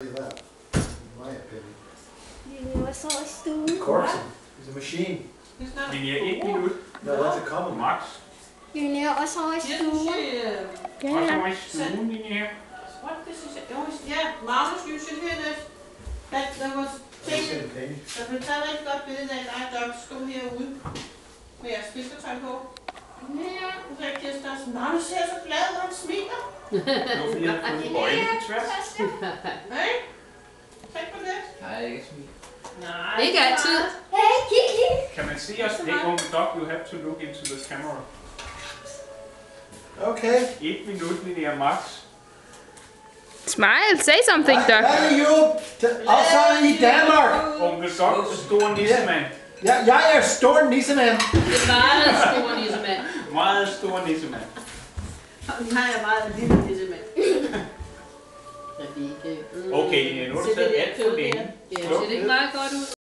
That, in my opinion. Linnea så i stuen. Of course, he's a machine. Linnea 1 minut. No, that's a compliment. Max. Linnea også over i stuen. Og så var i stuen, Linnea. Yeah, Magnus, you should hear this. That there was taken. Der blev taget rigtig godt billede af dig, der stod herude med jeres fiskertøj på. Ja, og så er Kirsten også, Magnus ser så glad, når han smiler. Det var fordi, jeg havde fået bøjle på tværs. Hey, tænk på det. Nej, ikke smil. Nej, ikke altid. Hey, Kiki. Kan man se os? Hey, on the dog, you have to look into the camera. Okay. 1 minut, Linnea Max. Smile, say something, Doc. Hvad er you? Altså i Danmark. Onkel Doc, stor nissemand. Ja, jeg er stor nissemand. Det er meget stor nissemand. Meget stor nissemand. Nej, jeg er meget lille nissemand. Okay, Linnea, nu har du taget alt for længe. Det ser ikke meget godt ud.